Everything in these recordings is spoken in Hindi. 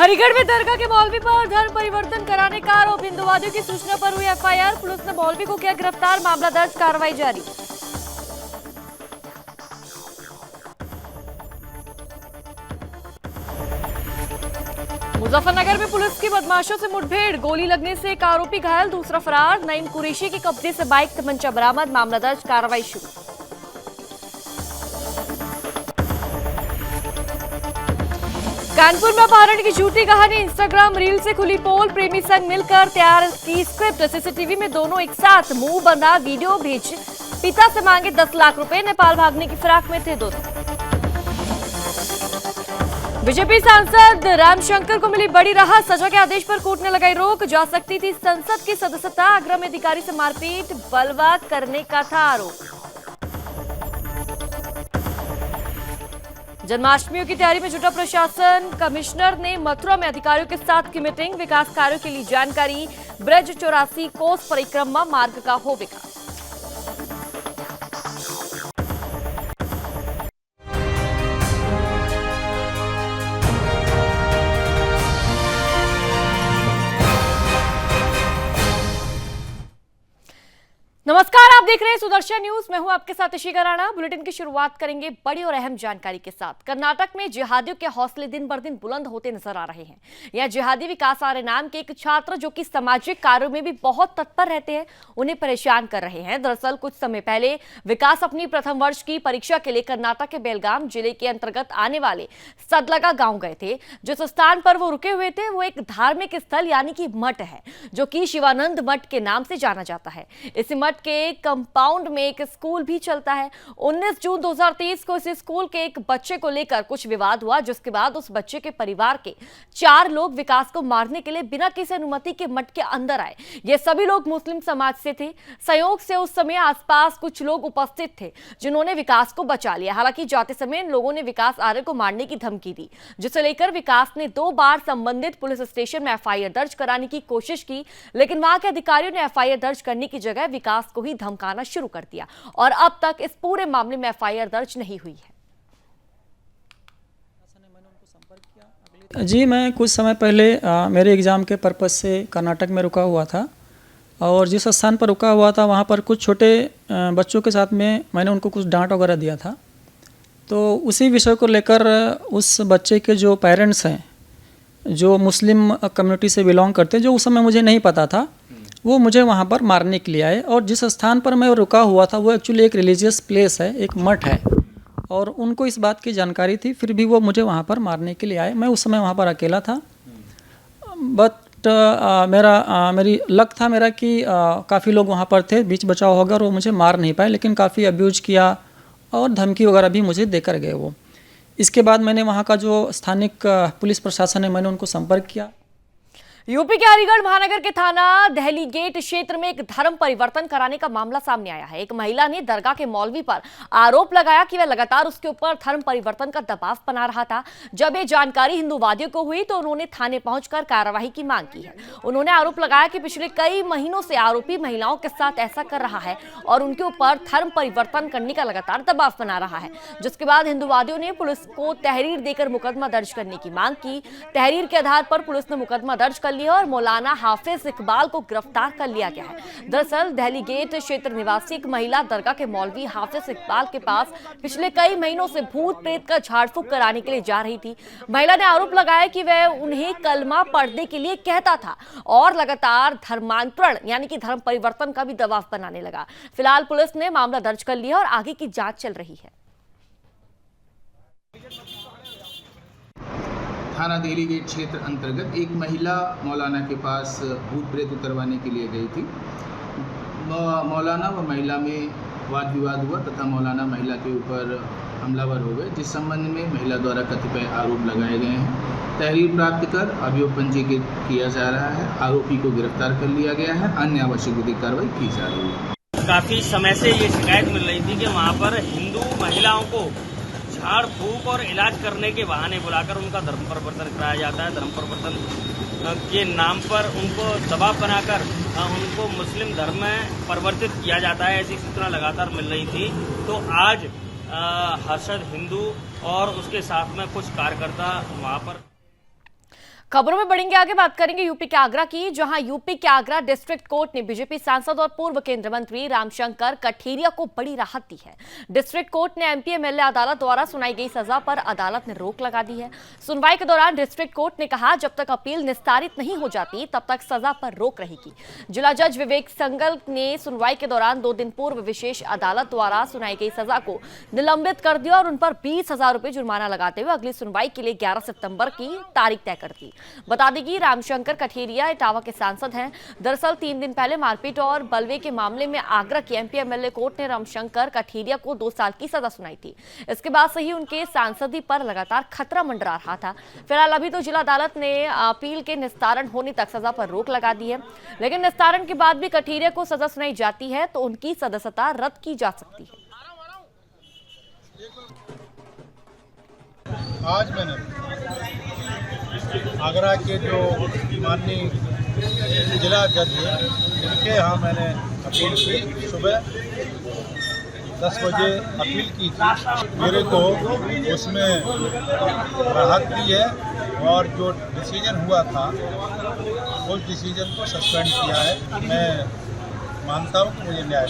हरिगढ़ में दरगाह के मौलवी पर धर्म परिवर्तन कराने का आरोप। हिंदुवादियों की सूचना पर हुई एफआईआर। पुलिस ने मौलवी को किया गिरफ्तार। मामला दर्ज, कार्रवाई जारी। मुजफ्फरनगर में पुलिस की बदमाशों से मुठभेड़। गोली लगने से एक आरोपी घायल, दूसरा फरार। नईम कुरैशी के कब्जे से बाइक, तमंचा बरामद। मामला दर्ज, कार्रवाई शुरू। कानपुर में अपहरण की झूठी कहानी। इंस्टाग्राम रील से खुली पोल। प्रेमी संग मिलकर तैयार की स्क्रिप्ट। सीसीटीवी में दोनों एक साथ, मुंह बंधा वीडियो भेज। पिता से मांगे 10 लाख रुपए। नेपाल भागने की फिराक में थे दोनों। बीजेपी सांसद रामशंकर को मिली बड़ी राहत। सजा के आदेश पर कोर्ट ने लगाई रोक। जा सकती थी संसद की सदस्यता। आगरा में अधिकारी से मारपीट, बलवा करने का था आरोप। जन्माष्टमी की तैयारी में जुटा प्रशासन। कमिश्नर ने मथुरा में अधिकारियों के साथ की मीटिंग। विकास कार्यों के लिए जानकारी। ब्रज 84 कोस परिक्रमा मार्ग का हो विकास। नमस्कार, आप देख रहे हैं सुदर्शन न्यूज। मैं हूं आपके साथ इशिका राणा। बुलेटिन की शुरुआत करेंगे बड़ी और अहम जानकारी के साथ। कर्नाटक में जिहादियों के हौसले दिन बर दिन बुलंद होते नजर आ रहे हैं। यह जिहादी विकास आर्य नाम के एक छात्र, जो कि सामाजिक कार्यों में भी बहुत तत्पर रहते हैं, उन्हें परेशान कर रहे हैं। दरअसल कुछ समय पहले विकास अपनी प्रथम वर्ष की परीक्षा के लिए कर्नाटक के बेलगाम जिले के अंतर्गत आने वाले सदलगा गांव गए थे। जिस स्थान पर वो रुके हुए थे वो एक धार्मिक स्थल यानी कि मठ है, जो कि शिवानंद मठ के नाम से जाना जाता है। इस मठ के कंपाउंड में एक स्कूल भी चलता है। 19 जून 2023 को इस स्कूल के एक बच्चे को लेकर कुछ विवाद हुआ, जिसके बाद उस बच्चे के परिवार के 4 लोग विकास को मारने के लिए बिना किसी अनुमति के मठ के अंदर आए। ये सभी लोग मुस्लिम समाज से थे। संयोग से उस समय आसपास कुछ लोग उपस्थित थे, जिन्होंने विकास को बचा लिया। हालांकि जाते समय इन लोगों ने विकास आर्य को मारने की धमकी दी, जिसे लेकर विकास ने 2 बार संबंधित पुलिस स्टेशन में एफआईआर दर्ज कराने की कोशिश की, लेकिन वहां के अधिकारियों ने एफआईआर दर्ज करने की जगह विकास को ही धमकाना शुरू कर दिया और अब तक इस पूरे मामले में एफआईआर दर्ज नहीं हुई है। जी, मैं कुछ समय पहले मेरे एग्ज़ाम के पर्पज़ से कर्नाटक में रुका हुआ था और जिस स्थान पर रुका हुआ था वहाँ पर कुछ छोटे बच्चों के साथ में मैंने उनको कुछ डांट वगैरह दिया था। तो उसी विषय को लेकर उस बच्चे के जो पेरेंट्स हैं, जो मुस्लिम कम्युनिटी से बिलोंग करते, जो उस समय मुझे नहीं पता था, वो मुझे वहाँ पर मारने के लिए आए। और जिस स्थान पर मैं रुका हुआ था वो एक्चुअली एक रिलीजियस प्लेस है, एक मठ है, और उनको इस बात की जानकारी थी, फिर भी वो मुझे वहाँ पर मारने के लिए आए। मैं उस समय वहाँ पर अकेला था, बट मेरी लक था मेरा कि काफ़ी लोग वहाँ पर थे, बीच बचाव हो गया और वो मुझे मार नहीं पाए, लेकिन काफ़ी अब्यूज किया और धमकी वगैरह भी मुझे देकर गए वो। इसके बाद मैंने वहाँ का जो स्थानिक पुलिस प्रशासन है, मैंने उनको संपर्क किया। यूपी के अलीगढ़ महानगर के थाना दहली गेट क्षेत्र में एक धर्म परिवर्तन कराने का मामला सामने आया है। एक महिला ने दरगाह के मौलवी पर आरोप लगाया कि वह लगातार उसके ऊपर धर्म परिवर्तन का दबाव बना रहा था। जब ये जानकारी हिंदुवादियों को हुई तो उन्होंने थाने पहुंचकर कार्रवाई की मांग की है। उन्होंने आरोप लगाया कि पिछले कई महीनों से आरोपी महिलाओं के साथ ऐसा कर रहा है और उनके ऊपर धर्म परिवर्तन करने का लगातार दबाव बना रहा है। जिसके बाद हिंदुवादियों ने पुलिस को तहरीर देकर मुकदमा दर्ज करने की मांग की। तहरीर के आधार पर पुलिस ने मुकदमा दर्ज कर लिया और मौलाना हाफिज इकबाल को गिरफ्तार कर लिया गया है। दरअसल दहली गेट क्षेत्र निवासी एक महिला दरगाह के मौलवी हाफिज इकबाल के पास पिछले कई महीनों से भूत प्रेत का झाड़ फूंक कराने के लिए जा रही थी। महिला ने आरोप लगाया कि वह उन्हें कलमा पढ़ने के लिए कहता था और लगातार धर्मांतरण यानी कि धर्म परिवर्तन का भी दबाव बनाने लगा। फिलहाल पुलिस ने मामला दर्ज कर लिया और आगे की जांच चल रही है। थाना देहली गेट क्षेत्र अंतर्गत एक महिला मौलाना के पास भूत प्रेत उतरवाने के लिए गई थी। मौलाना व महिला में वाद विवाद हुआ तथा मौलाना महिला के ऊपर हमलावर हो गए, जिस संबंध में महिला द्वारा कतिपय आरोप लगाए गए हैं। तहरीर प्राप्त कर अभियोग पंजीकृत किया जा रहा है। आरोपी को गिरफ्तार कर लिया गया है। अन्य आवश्यक विधिक कार्रवाई की जा रही है। काफी समय से ये शिकायत मिल रही थी कि वहाँ पर हिंदू महिलाओं को झाड़ फूक और इलाज करने के बहाने बुलाकर उनका धर्म परिवर्तन कराया जाता है। धर्म परिवर्तन के नाम पर उनको दबाव बनाकर उनको मुस्लिम धर्म में परिवर्तित किया जाता है, ऐसी सूचना लगातार मिल रही थी। तो आज हर्षद हिंदू और उसके साथ में कुछ कार्यकर्ता वहां पर खबरों में बढ़ेंगे आगे, बात करेंगे यूपी के आगरा की, जहां यूपी के आगरा डिस्ट्रिक्ट कोर्ट ने बीजेपी सांसद और पूर्व केंद्रीय मंत्री रामशंकर कठेरिया को बड़ी राहत दी है। डिस्ट्रिक्ट कोर्ट ने एमपी एमएलए अदालत द्वारा सुनाई गई सजा पर अदालत ने रोक लगा दी है। सुनवाई के दौरान डिस्ट्रिक्ट कोर्ट ने कहा, जब तक अपील निस्तारित नहीं हो जाती तब तक सजा पर रोक रहेगी। जिला जज विवेक संगल ने सुनवाई के दौरान 2 दिन पूर्व विशेष अदालत द्वारा सुनाई गई सजा को निलंबित कर दिया और उन पर 20,000 रुपए जुर्माना लगाते हुए अगली सुनवाई के लिए 11 सितंबर की तारीख तय कर दी। बता दें कि रामशंकर कठेरिया इटावा के सांसद हैं। दरअसल 3 दिन पहले मारपीट और बलवे के मामले में आगरा की एमपी एमएलए कोर्ट ने रामशंकर कठेरिया को 2 साल की सजा सुनाई थी। इसके बाद से ही उनके सांसदी पर लगातार खतरा मंडरा रहा था। फिलहाल अभी तो जिला अदालत ने अपील के निस्तारण होने तक सजा पर रोक लगा दी है, लेकिन निस्तारण के बाद भी कठेरिया को सजा सुनाई जाती है तो उनकी सदस्यता रद्द की जा सकती है। आज मैंने आगरा के जो माननीय जिला जज हैं उनके यहाँ मैंने अपील की। सुबह 10 बजे अपील की थी। मेरे को उसमें राहत दी है और जो डिसीजन हुआ था उस डिसीजन को सस्पेंड किया है। मैं मानता हूँ कि मुझे न्याय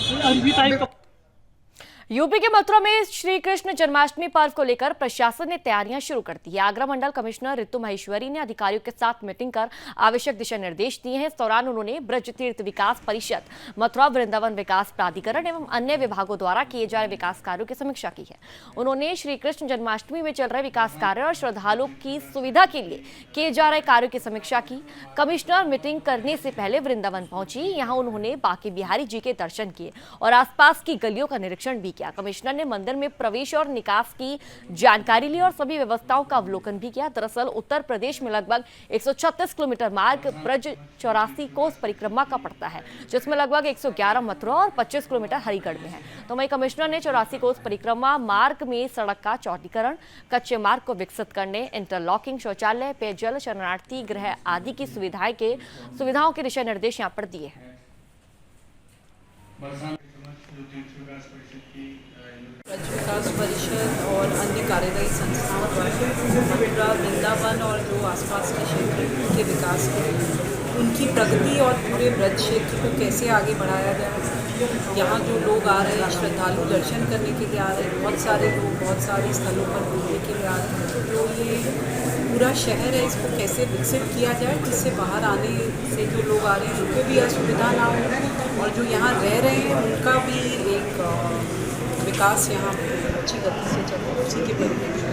मिला। यूपी के मथुरा में श्री कृष्ण जन्माष्टमी पर्व को लेकर प्रशासन ने तैयारियां शुरू कर दी है। आगरा मंडल कमिश्नर ऋतु महेश्वरी ने अधिकारियों के साथ मीटिंग कर आवश्यक दिशा निर्देश दिए हैं। इस दौरान उन्होंने ब्रज तीर्थ विकास परिषद, मथुरा वृंदावन विकास प्राधिकरण एवं अन्य विभागों द्वारा किए जा रहे विकास कार्यों की समीक्षा की है। उन्होंने श्री कृष्ण जन्माष्टमी में चल रहे विकास कार्य और श्रद्धालुओं की सुविधा के लिए किए जा रहे कार्यों की समीक्षा की। कमिश्नर मीटिंग करने से पहले वृंदावन पहुंची। यहाँ उन्होंने बांके बिहारी जी के दर्शन किए और आसपास की गलियों का निरीक्षण भी किया। कमिश्नर ने मंदिर में प्रवेश और निकास की जानकारी ली और सभी व्यवस्थाओं का अवलोकन भी किया। दरअसल उत्तर प्रदेश में लगभग 136 किलोमीटर मार्ग ब्रज 84 कोस परिक्रमा का पड़ता है, जिसमें लगभग 111 मथुरा और 25 किलोमीटर हरिगढ़ में है। तो वहीं कमिश्नर ने 84 कोस परिक्रमा मार्ग में सड़क का चौड़ीकरण, कच्चे मार्ग को विकसित करने, इंटरलॉकिंग, शौचालय, पेयजल, शरणार्थी गृह आदि की सुविधाओं के दिशा निर्देश यहाँ पर दिए हैं। ब्रज विकास परिषद और अन्य कार्यदायी संस्थाओं द्वारा मथुरा, वृंदावन और जो आसपास के क्षेत्र के विकास के उनकी प्रगति और पूरे ब्रज क्षेत्र को कैसे आगे बढ़ाया जाए। यहाँ जो लोग आ रहे हैं, श्रद्धालु दर्शन करने के लिए आ रहे हैं, बहुत सारे लोग बहुत सारे स्थलों पर घूमने के लिए आ रहे हैं। तो ये पूरा शहर है, इसको कैसे विकसित किया जाए जिससे बाहर आने से जो लोग आ रहे हैं उनको भी असुविधा ना हो और जो यहाँ रह रहे हैं उनका भी एक विकास यहाँ अच्छी गति से चले, उसी के परिप्रेक्ष्य।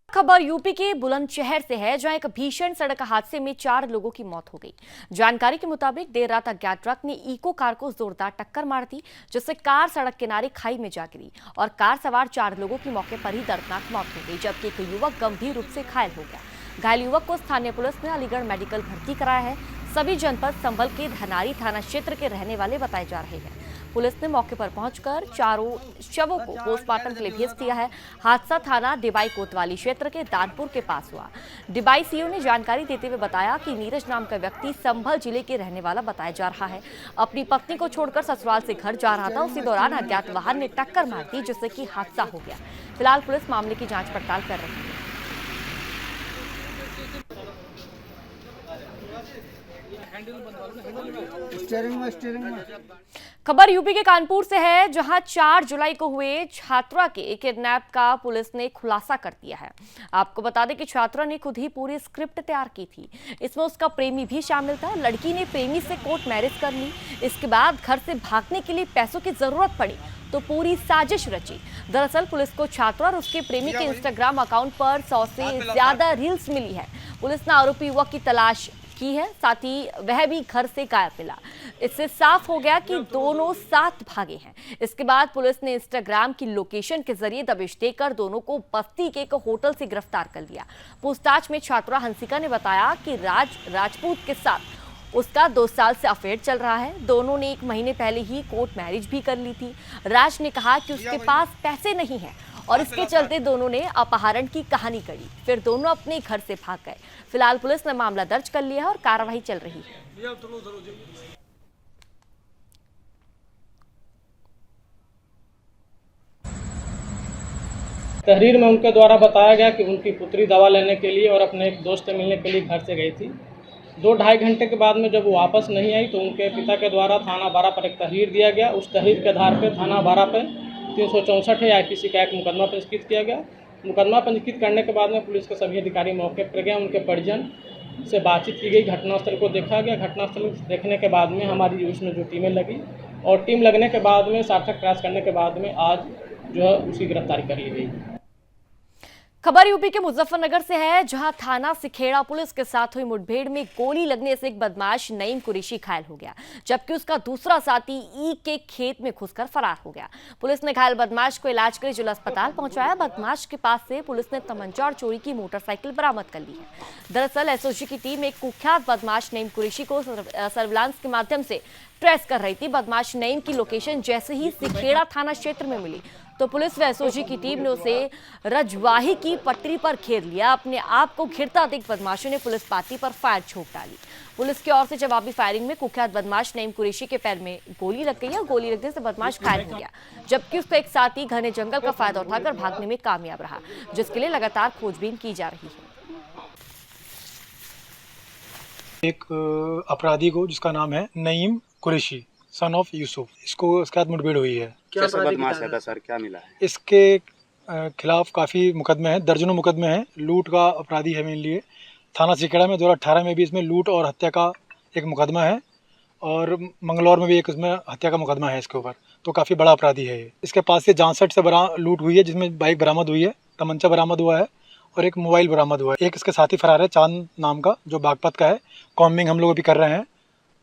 खबर यूपी के बुलंदशहर से है, जहां एक भीषण सड़क हादसे में 4 लोगों की मौत हो गई। जानकारी के मुताबिक देर रात अज्ञात ट्रक ने इको कार को जोरदार टक्कर मार दी, जिससे कार सड़क किनारे खाई में जा गिरी और कार सवार 4 लोगों की मौके पर ही दर्दनाक मौत हो गई, जबकि एक युवक गंभीर रूप से घायल हो गया। घायल युवक को स्थानीय पुलिस ने अलीगढ़ मेडिकल भर्ती कराया है। सभी जनपद संभल के धनारी थाना क्षेत्र के रहने वाले बताए जा रहे हैं। पुलिस ने मौके पर पहुंचकर चारों शवों को पोस्टमार्टम के लिए भेज दिया है। हादसा थाना डिबाई कोतवाली क्षेत्र के दानपुर के पास हुआ। डिबाई सीओ ने जानकारी देते हुए बताया कि नीरज नाम का व्यक्ति संभल जिले के रहने वाला बताया जा रहा है। अपनी पत्नी को छोड़कर ससुराल से घर जा रहा था, उसी दौरान अज्ञात वाहन ने टक्कर मार दी, जिससे कि हादसा हो गया। फिलहाल पुलिस मामले की जांच पड़ताल कर रही है। खबर यूपी के कानपुर से है, जहां 4 जुलाई को हुए छात्रा के किडनैप का पुलिस ने खुलासा कर दिया है। आपको बता दें कि छात्रा ने खुद ही पूरी स्क्रिप्ट तैयार की थी। इसमें उसका प्रेमी भी शामिल था। लड़की ने प्रेमी से कोर्ट मैरिज कर ली। इसके बाद घर से भागने के लिए पैसों की जरूरत पड़ी तो पूरी साजिश रची। दरअसल पुलिस को छात्रा और उसके प्रेमी के इंस्टाग्राम अकाउंट पर 100 से ज्यादा रील्स मिली है। पुलिस ने आरोपी युवक की तलाश की है, साथ ही वह भी घर से गायब मिला। इससे साफ हो गया कि दोनों साथ भागे हैं। इसके बाद पुलिस ने इंस्टाग्राम की लोकेशन के जरिए दबिश देकर दोनों को बस्ती के एक होटल से गिरफ्तार कर लिया। पूछताछ में छात्रा हंसिका ने बताया कि राजपूत के साथ उसका 2 साल से अफेयर चल रहा है। दोनों ने 1 महीने पहले ही कोर्ट मैरिज भी कर ली थी। राज ने कहा कि उसके पास पैसे नहीं है और इसके चलते दोनों ने अपहरण की कहानी करी। फिर दोनों अपने घर से भाग गए। फिलहाल पुलिस ने मामला दर्ज कर लिया है और कार्रवाई चल रही है। तहरीर में उनके द्वारा बताया गया कि उनकी पुत्री दवा लेने के लिए और अपने एक दोस्त से मिलने के लिए घर से गई थी। 2-2.5 घंटे के बाद में जब वो वापस नहीं आई तो उनके पिता के द्वारा थाना 12 पर एक तहरीर दिया गया। उस तहरीर के आधार पर थाना 12 पर 364 IPC का एक मुकदमा पंजीकृत किया गया। मुकदमा पंजीकृत करने के बाद में पुलिस के सभी अधिकारी मौके पर गए। उनके परिजन से बातचीत की गई, घटनास्थल को देखा गया। घटनास्थल देखने के बाद में हमारी उसमें जो टीमें लगी और टीम लगने के बाद में सार्थक प्रयास करने के बाद में आज जो है उसकी गिरफ्तारी कर ली गई। खबर यूपी के मुजफ्फरनगर से है, जहां थाना सिखेड़ा पुलिस के साथ हुई मुठभेड़ में गोली लगने से एक बदमाश नईम कुरैशी घायल हो गया, जबकि उसका दूसरा साथी ईख के खेत में घुसकर फरार हो गया। पुलिस ने घायल बदमाश को इलाज के लिए जिला अस्पताल पहुंचाया। बदमाश के पास से पुलिस ने तमंचा और चोरी की मोटरसाइकिल बरामद कर ली है। दरअसल एसओजी की टीम एक कुख्यात बदमाश नईम कुरैशी को सर्विलांस के माध्यम से ट्रेस कर रही थी। बदमाश नईम की लोकेशन जैसे ही सिखेड़ा थाना क्षेत्र में मिली तो पुलिस व एसओजी की टीम ने उसे रजवाही की पटरी पर घेर लिया। अपने आप को घिरता देख बदमाशों ने पुलिस पार्टी पर फायर छोड़ डाली। पुलिस की ओर से जवाबी फायरिंग में कुख्यात बदमाश नईम कुरैशी के पैर में गोली लग गई और गोली लगने से बदमाश घायल हो गया, जबकि उसका एक साथी घने जंगल का फायदा उठाकर भागने में कामयाब रहा, जिसके लिए लगातार खोजबीन की जा रही है। एक अपराधी को जिसका नाम है नईम कुरैशी सन ऑफ यूसुफ, इसको इसके साथ मुठभेड़ हुई है। कैसा बदमाश है सर, क्या मिला है? इसके खिलाफ काफ़ी मुकदमे हैं, दर्जनों मुकदमे हैं। लूट का अपराधी है मेन लिए। थाना सिखेड़ा में 2018 में भी इसमें लूट और हत्या का एक मुकदमा है और मंगलौर में भी एक इसमें हत्या का मुकदमा है इसके ऊपर। तो काफ़ी बड़ा अपराधी है ये। इसके पास से 66 से लूट हुई है, जिसमें बाइक बरामद हुई है, तमंचा बरामद हुआ है और एक मोबाइल बरामद हुआ है। एक इसके साथी फरार है चांद नाम का, जो बागपत का है। कॉम्बिंग हम लोग अभी कर रहे हैं,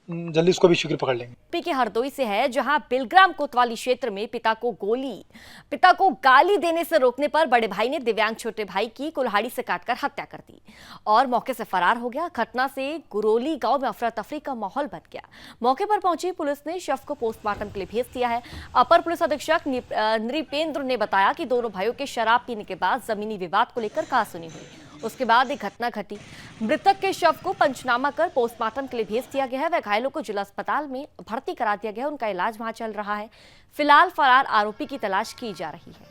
जल्दी उसको भी शीघ्र पकड़ लेंगे। यूपी के हरदोई से है, जहां बिलग्राम कोतवाली क्षेत्र में पिता को गाली देने से रोकने पर बड़े भाई ने दिव्यांग छोटे भाई की कुल्हाड़ी से काटकर हत्या कर दी और मौके से फरार हो गया। घटना से गुरोली गांव में अफरा तफरी का माहौल बन गया। मौके पर पहुंची पुलिस ने शव को पोस्टमार्टम के लिए भेज दिया है। अपर पुलिस अधीक्षक नृपेंद्र ने बताया कि दोनों भाइयों के शराब पीने के बाद जमीनी विवाद को लेकर कहासुनी हुई। उसके बाद एक घटना घटी। मृतक के शव को पंचनामा कर पोस्टमार्टम के लिए भेज दिया गया है। वह घायलों को जिला अस्पताल में भर्ती करा दिया गया है। उनका इलाज वहां चल रहा है। फिलहाल फरार आरोपी की तलाश की जा रही है।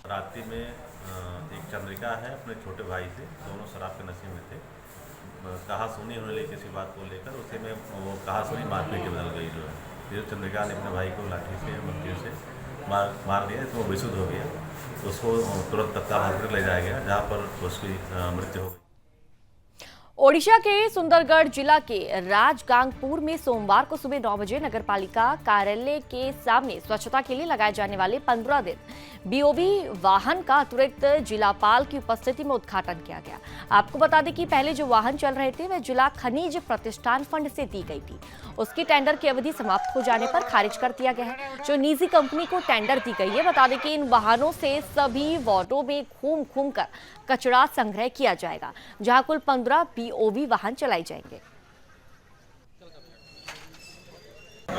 रात्रि में एक चंद्रिका है अपने छोटे भाई से, दोनों शराब के नशे में थे। कहासुनी होने लगी किसी बात को लेकर, उसे में वो कहासुनी मारपीट बदल गई। जो है फिर चंद्रिका ने अपने भाई को लाठी से मक्खियों से मार दिया, तो वो बेसुध हो गया। तो उसको तुरंत तत्काल हॉस्पिटल ले जाया गया, जहाँ पर उसकी मृत्यु हो गई। ओडिशा के सुंदरगढ़ जिला के राजगांगपुर में सोमवार को सुबह 9 बजे नगरपालिका कार्यालय के सामने स्वच्छता के लिए लगाए जाने वाले 15 दिन बीओबी वाहन का अतिरिक्त जिलापाल की उपस्थिति में उद्घाटन किया गया। आपको बता दें कि पहले जो वाहन चल रहे थे वह जिला खनिज प्रतिष्ठान फंड से दी गई थी। उसकी टेंडर की अवधि समाप्त हो जाने पर खारिज कर दिया गया है। जो निजी कंपनी को टेंडर दी गई है। बता दें कि इन वाहनों से सभी वार्डों में घूम कर कचरा संग्रह किया जाएगा, जहां कुल 15 बीओबी वाहन चलाए जाएंगे।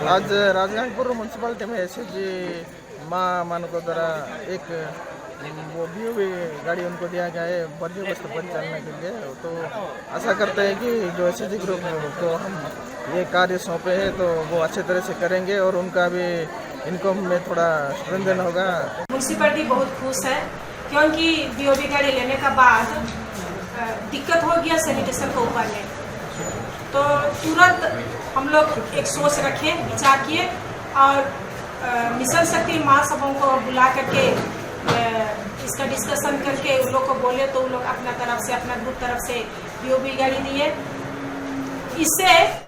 आज राजगांगपुर म्यूनसिपालिटी में एसएसजी मानव द्वारा एक वो बीओबी गाड़ी उनको दिया गया है वर्ज्य वस्तु परिचालना के लिए। तो आशा करते हैं कि जो एसएसजी ग्रुप को हम ये कार्य सौंपे हैं तो वो अच्छे तरह से करेंगे और उनका भी इनकम में थोड़ा स्ट्रेंथन होगा। म्यूनसिपालिटी बहुत खुश है क्योंकि बीओबी गाड़ी लेने का बाद दिक्कत हो गया सैनिटेशन को ऊपर में। तो तुरंत हम लोग एक सोच रखे, विचार किए और मिशन शक्ति महासभाओं को बुला करके इसका डिस्कशन करके उन लोग को बोले तो उन लोग अपना तरफ से, अपना ग्रुप तरफ से बीओबी गाड़ी दिए। इससे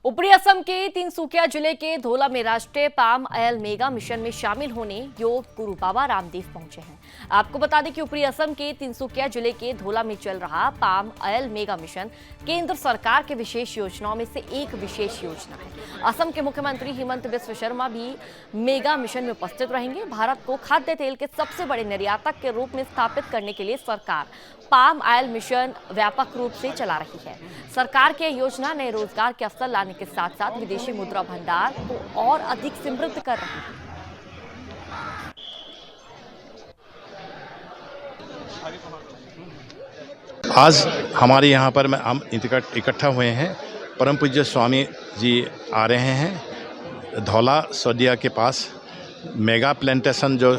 ऊपरी असम के तिनसुकिया जिले के धोला में राष्ट्रीय पाम ऑयल मेगा मिशन में शामिल होने योग गुरु बाबा रामदेव पहुंचे हैं। आपको बता दें कि ऊपरी असम के तिनसुकिया जिले के धोला में चल रहा पाम ऑयल मेगा मिशन केंद्र सरकार के विशेष योजनाओं में से एक विशेष योजना है। असम के मुख्यमंत्री हिमंत बिस्व शर्मा भी मेगा मिशन में उपस्थित रहेंगे। भारत को खाद्य तेल के सबसे बड़े निर्यातक के रूप में स्थापित करने के लिए सरकार पाम ऑयल मिशन व्यापक रूप से चला रही है। सरकार की योजना नए रोजगार के अवसर लाने के साथ साथ विदेशी मुद्रा भंडार को और अधिक समृद्ध कर रही है। आज हमारे यहाँ पर हम इकट्ठा हुए हैं परम पूज्य स्वामी जी आ रहे हैं धौला सौदिया के पास। मेगा प्लांटेशन जो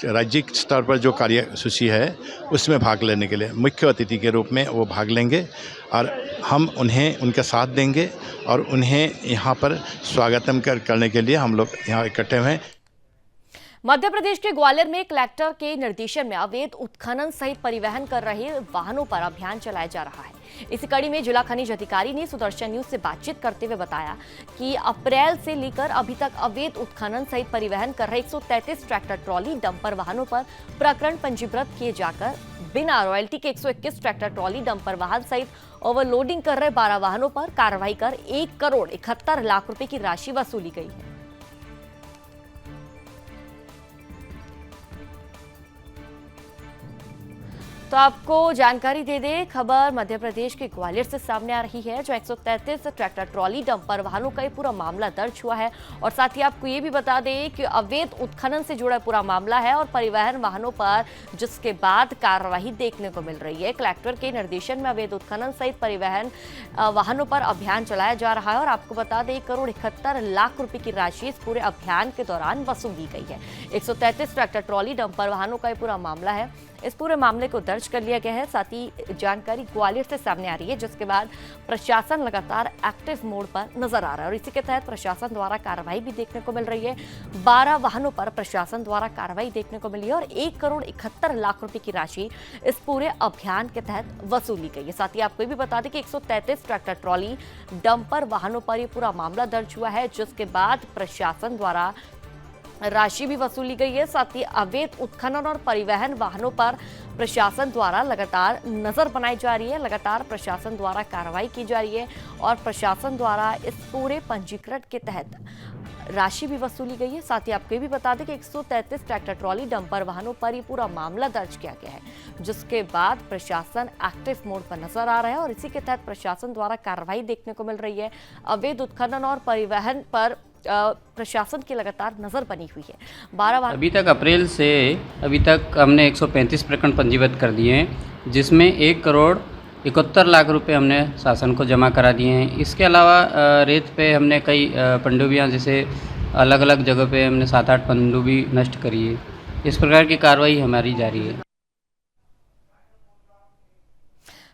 राज्य स्तर पर जो कार्यसूची है उसमें भाग लेने के लिए मुख्य अतिथि के रूप में वो भाग लेंगे और हम उन्हें उनका साथ देंगे और उन्हें यहाँ पर स्वागतम करने के लिए हम लोग यहाँ इकट्ठे हुए हैं। मध्य प्रदेश के ग्वालियर में कलेक्टर के निर्देशन में अवैध उत्खनन सहित परिवहन कर रहे वाहनों पर अभियान चलाया जा रहा है। इसी कड़ी में जिला खनिज अधिकारी ने सुदर्शन न्यूज से बातचीत करते हुए बताया कि अप्रैल से लेकर अभी तक अवैध उत्खनन सहित परिवहन कर रहे 133 ट्रैक्टर ट्रॉली डंपर वाहनों पर प्रकरण पंजीकृत किए जाकर बिना रॉयल्टी के 121 ट्रैक्टर ट्रॉली डंपर वाहन सहित ओवरलोडिंग कर रहे 12 वाहनों पर कार्रवाई कर 1,71,00,000 रुपए की राशि वसूली गई है। तो आपको जानकारी दे दे, खबर मध्य प्रदेश के ग्वालियर से सामने आ रही है, जो 133 ट्रैक्टर ट्रॉली डंपर वाहनों का ये पूरा मामला दर्ज हुआ है। और साथ ही आपको ये भी बता दें कि अवैध उत्खनन से जुड़ा पूरा मामला है और परिवहन वाहनों पर जिसके बाद कार्रवाई देखने को मिल रही है। कलेक्टर के निर्देशन में अवैध उत्खनन सहित परिवहन वाहनों पर अभियान चलाया जा रहा है और आपको बता दें 1,71,00,000 रुपए की राशि इस पूरे अभियान के दौरान वसूली गई है। 133 ट्रैक्टर ट्रॉली डंपर वाहनों का ये पूरा मामला है। इस पूरे मामले को दर्ज कर लिया गया है। साथ ही जानकारी ग्वालियर से सामने आ रही है, जिसके बाद प्रशासन लगातार एक्टिव मोड पर नजर आ रहा है और इसी के तहत प्रशासन द्वारा कार्रवाई भी देखने को मिल रही है। 12 वाहनों पर प्रशासन द्वारा कार्रवाई देखने को मिली है और 1,71,00,000 रुपए की राशि इस पूरे अभियान के तहत वसूली गई है। साथ ही आपको भी बता दें कि 133 ट्रैक्टर ट्रॉली डंपर वाहनों पर यह पूरा मामला दर्ज हुआ है, जिसके बाद प्रशासन द्वारा राशि भी वसूली गई है। साथ ही अवैध उत्खनन और परिवहन वाहनों पर प्रशासन द्वारा लगातार नजर बनाई जा रही है, लगातार प्रशासन द्वारा कार्रवाई की जा रही है और प्रशासन द्वारा इस पूरे पंजीकरण के तहत राशि भी वसूली गई है। साथ ही आपको ये भी बता दें कि 133 ट्रैक्टर ट्रॉली डंपर वाहनों पर ये पूरा मामला दर्ज किया गया है, जिसके बाद प्रशासन एक्टिव मोड पर नजर आ रहा है और इसी के तहत प्रशासन द्वारा कार्रवाई देखने को मिल रही है। अवैध उत्खनन और परिवहन पर प्रशासन की लगातार नजर बनी हुई है। 12 अभी तक अप्रैल से अभी तक हमने 135 प्रकरण पंजीबद्ध कर दिए हैं, जिसमें 1,71,00,000 रुपए हमने शासन को जमा करा दिए हैं। इसके अलावा रेत पे हमने कई पनडुब्बियाँ जैसे अलग अलग जगह पे हमने 7-8 पनडुब्बी नष्ट करी है। इस प्रकार की कार्रवाई हमारी जारी है।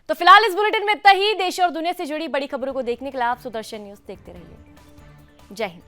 तो फिलहाल इस बुलेटिन में इतना ही। देश और दुनिया से जुड़ी बड़ी खबरों को देखने के लिए आप सुदर्शन न्यूज देखते रहिए। जय हिंद।